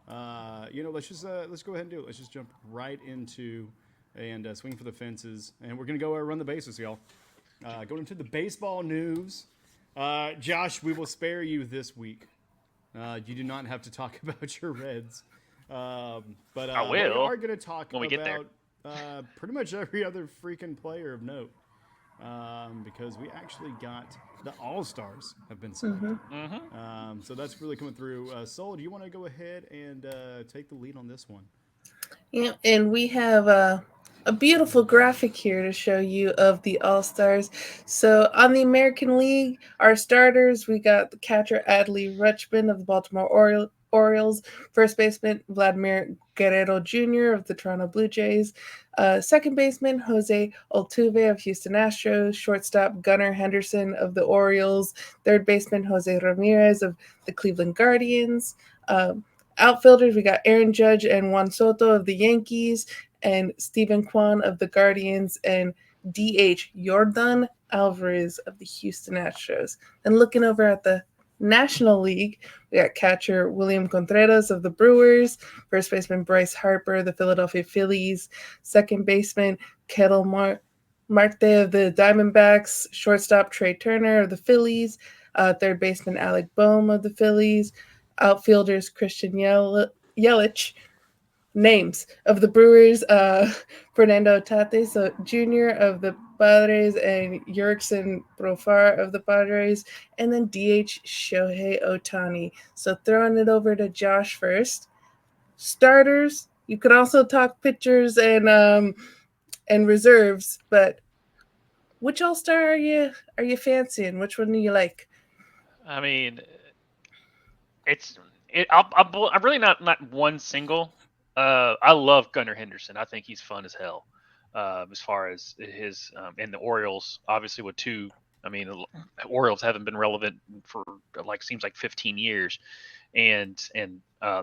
Let's go ahead and do it. Let's just jump right into and swing for the fences, and we're gonna go run the bases, y'all. Going into the baseball news. Josh, we will spare you this week. You do not have to talk about your Reds. I But we will are going to talk when we get there. about pretty much every other freaking player of note because we actually got the All Stars have been selected. Mm-hmm. So that's really coming through. Sol, do you want to go ahead and take the lead on this one? Yeah, and we have a beautiful graphic here to show you of the All Stars. So on the American League, our starters, we got the catcher Adley Rutschman of the Orioles, first baseman Vladimir Guerrero Jr. of the Toronto Blue Jays, second baseman Jose Altuve of Houston Astros, shortstop Gunnar Henderson of the Orioles, third baseman Jose Ramirez of the Cleveland Guardians. Outfielders, we got Aaron Judge and Juan Soto of the Yankees, and Stephen Kwan of the Guardians, and DH Jordan Alvarez of the Houston Astros. And looking over at the National League, we got catcher William Contreras of the Brewers, first baseman Bryce Harper of the Philadelphia Phillies, second baseman Kettle Marte of the Diamondbacks, shortstop Trey Turner of the Phillies, third baseman Alec Boehm of the Phillies, outfielders Christian Yelich, names of the Brewers, Fernando Tatis Jr. of the Padres, and Jurickson Profar of the Padres, and then DH Shohei Otani. So throwing it over to Josh first. Starters, you could also talk pitchers and reserves, but which All Star are you fancying? Which one do you like? I mean, it's it. I'm really not one single. I love Gunnar Henderson. I think he's fun as hell. As far as his and the Orioles, obviously with two. I mean, the Orioles haven't been relevant for like seems like 15 years, and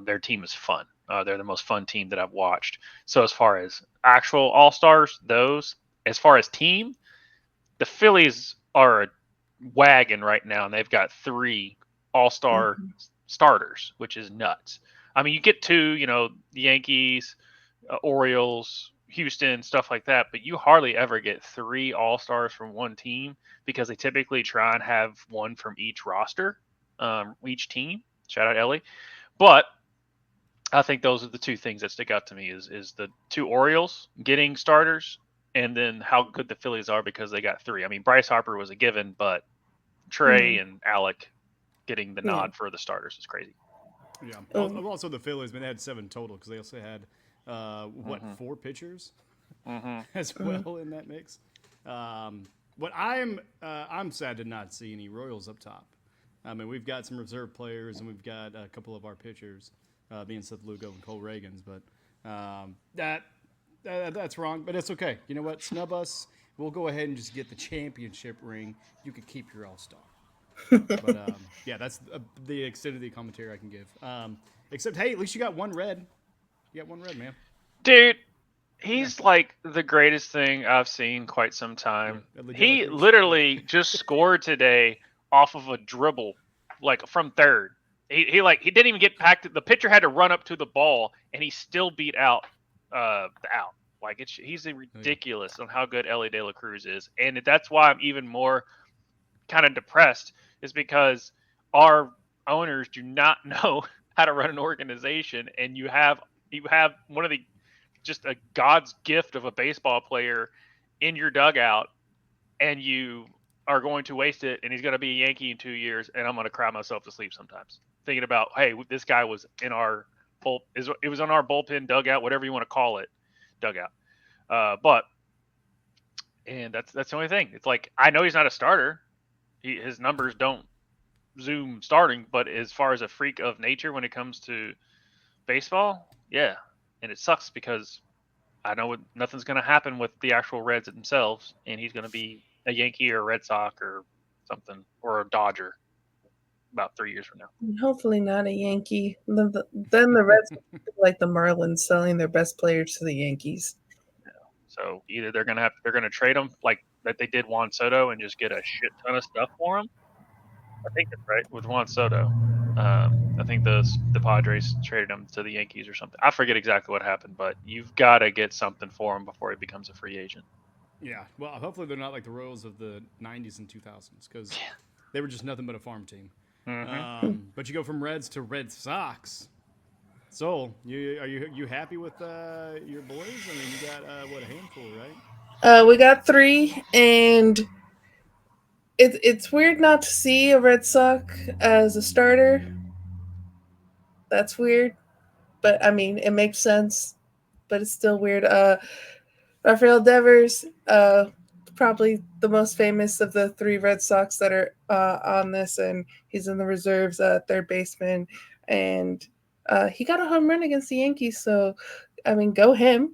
their team is fun. They're the most fun team that I've watched. So as far as actual All Stars, those as far as team, the Phillies are a wagon right now, and they've got three All Star Mm-hmm. starters, which is nuts. I mean, you get two, the Yankees, Orioles, Houston, stuff like that, but you hardly ever get three All Stars from one team because they typically try and have one from each roster, each team. Shout out Ellie, but I think those are the two things that stick out to me is the two Orioles getting starters and then how good the Phillies are because they got three. I mean, Bryce Harper was a given, but Trey Mm-hmm. and Alec getting the Yeah. nod for the starters is crazy. Yeah. Um, Also, the Phillies, but they had seven total because they also had Mm-hmm. four pitchers Mm-hmm. as mhm. well in that mix. I'm sad to not see any Royals up top. I mean, we've got some reserve players and we've got a couple of our pitchers, being Seth Lugo and Cole Reagans, but that's wrong. But it's okay. You know what? Snub us. We'll go ahead and just get the championship ring. You can keep your All Star. But yeah, that's the extent of the commentary I can give. Except, hey, at least you got one red. You got one red, man. Dude, Yeah, he's like the greatest thing I've seen quite some yeah. time. Edley De La He Cruz. Yeah. literally just scored today off of a dribble, like from third. He didn't even get packed. The pitcher had to run up to the ball, and he still beat out the out. He's Oh, yeah. ridiculous on how good Ellie De La Cruz is, and that's why I'm even more kind of depressed is because our owners do not know how to run an organization, and you have one of the just a God's gift of a baseball player in your dugout, and you are going to waste it, and he's going to be a Yankee in 2 years, and I'm going to cry myself to sleep sometimes thinking about, hey, this guy was in our it was on our bullpen dugout, whatever you want to call it, dugout. But and that's the only thing. It's like I know he's not a starter. His numbers don't zoom starting, but as far as a freak of nature when it comes to baseball, yeah. And it sucks because I know nothing's going to happen with the actual Reds themselves, and he's going to be a Yankee or a Red Sox or something or a Dodger about 3 years from now. Hopefully not a Yankee. Then the Reds will be like the Marlins selling their best players to the Yankees. So either they're going to trade him like that they did Juan Soto and just get a shit ton of stuff for him, I think that's right with Juan Soto. I think the Padres traded him to the Yankees or something. I forget exactly what happened, but you've got to get something for him before he becomes a free agent. Yeah. Well, hopefully they're not like the Royals of the '90s and 2000s because they were just nothing but a farm team. Mm-hmm. But you go from Reds to Red Sox. So, are you happy with your boys? I mean, you got what, a handful, right? We got 3, and it's weird not to see a Red Sox as a starter. That's weird, but I mean, it makes sense. But it's still weird. Rafael Devers, probably the most famous of the 3 Red Sox that are on this, and he's in the reserves, third baseman, and he got a home run against the Yankees. So, I mean, go him.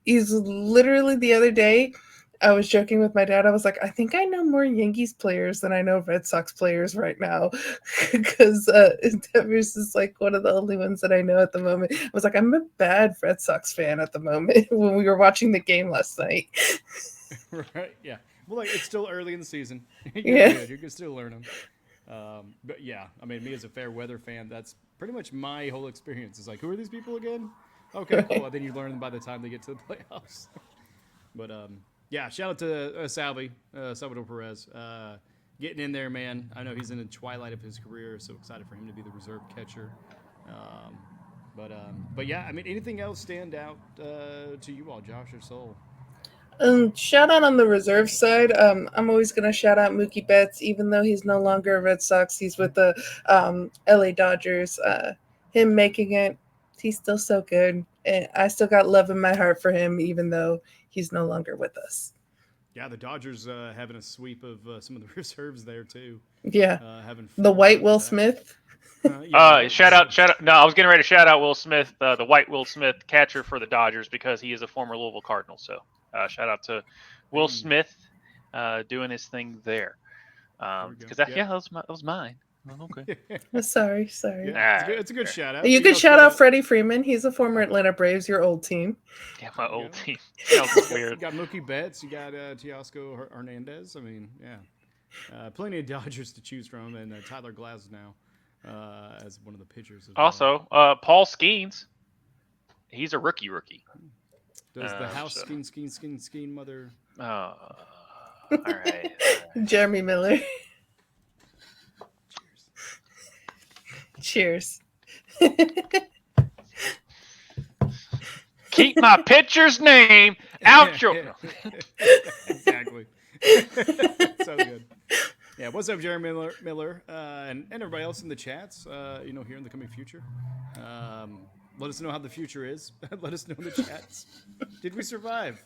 He's literally the other day. I was joking with my dad. I was like, I think I know more Yankees players than I know Red Sox players right now, because Devers is like one of the only ones that I know at the moment. I was like, I'm a bad Red Sox fan at the moment when we were watching the game last night. Right? Yeah. Well, like it's still early in the season. You're Yeah. good. You can still learn them. But yeah, I mean, me as a fair weather fan, that's pretty much my whole experience. Is like, who are these people again? Okay, cool. And then you learn them by the time they get to the playoffs. But yeah, shout out to Salvador Perez, getting in there, man. I know he's in the twilight of his career, so excited for him to be the reserve catcher. But yeah, I mean, anything else stand out to you all, Josh or Soul? Shout out on the reserve side. I'm always going to shout out Mookie Betts, even though he's no longer a Red Sox. He's with the LA Dodgers. Him making it, he's still so good. And I still got love in my heart for him, even though he's no longer with us. Yeah, the Dodgers having a sweep of some of the reserves there too. Yeah, Having the white Will that. Smith. Shout out. No, I was getting ready to shout out Will Smith, the white Will Smith, catcher for the Dodgers, because he is a former Louisville Cardinal. So shout out to Will Smith doing his thing there. Because that was mine. Oh, okay. Sorry. Yeah, it's a good shout out. You could shout out Freddie Freeman. He's a former Atlanta Braves, your old team. Yeah, my old team. Sounds weird. You got Mookie Betts. You got Teoscar Hernandez. I mean, yeah. Plenty of Dodgers to choose from, and Tyler Glasnow as one of the pitchers. Also, Paul Skeens. He's a rookie. Does the house skein mother? All right. Jeremy Miller. Cheers. Keep my pitcher's name out your. Exactly. So good. Yeah, what's up, Jeremy Miller, and everybody else in the chats? Here in the coming future. Let us know how the future is. Let us know in the chats. Did we survive?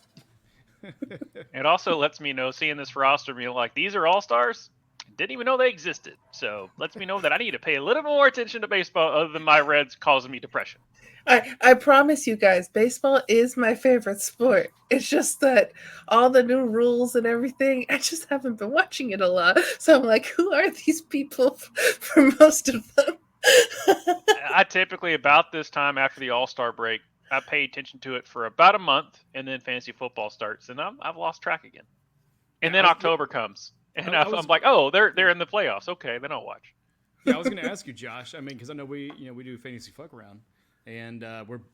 It also lets me know, seeing this roster, being like, these are all stars. Didn't even know they existed. So lets me know that I need to pay a little more attention to baseball, other than my Reds causing me depression. I promise you guys, baseball is my favorite sport. It's just that all the new rules and everything, I just haven't been watching it a lot. So I'm like, who are these people for most of them? I typically, about this time after the All-Star break, I pay attention to it for about a month, and then fantasy football starts, and I've lost track again. And then October comes, and I'm like, oh, they're in the playoffs. Okay, then I'll watch. Yeah, I was going to ask you, Josh. I mean, because I know we do fantasy fuck around, and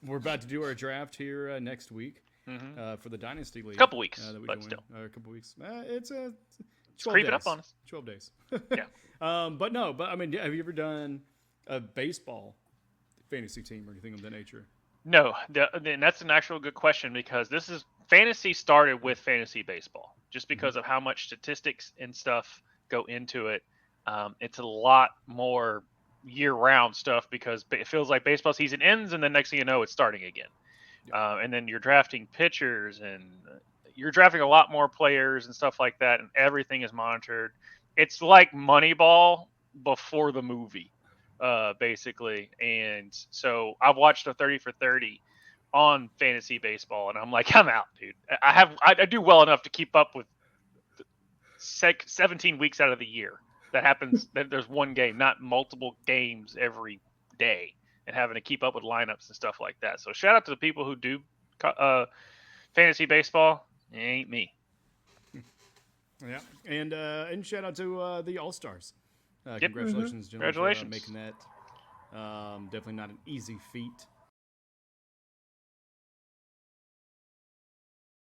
we're about to do our draft here next week for the Dynasty League. A couple weeks, but still. A couple weeks. It's 12 creeping days. Up on us. 12 days. Yeah. But I mean, have you ever done a baseball fantasy team or anything of that nature? No, and that's an actual good question, because this is fantasy started with fantasy baseball, just because of how much statistics and stuff go into it. It's a lot more year-round stuff, because it feels like baseball season ends, and then next thing you know, it's starting again. And then you're drafting pitchers, and you're drafting a lot more players and stuff like that, and everything is monitored. It's like Moneyball before the movie. Basically. And so I've watched a 30 for 30 on fantasy baseball, and I'm like, I'm out, dude. I do well enough to keep up with 17 weeks out of the year. That happens. That there's one game, not multiple games every day, and having to keep up with lineups and stuff like that. So shout out to the people who do fantasy baseball. It ain't me. Yeah, and shout out to the All Stars. Congratulations, gentlemen, for Congratulations. making that. Definitely not an easy feat.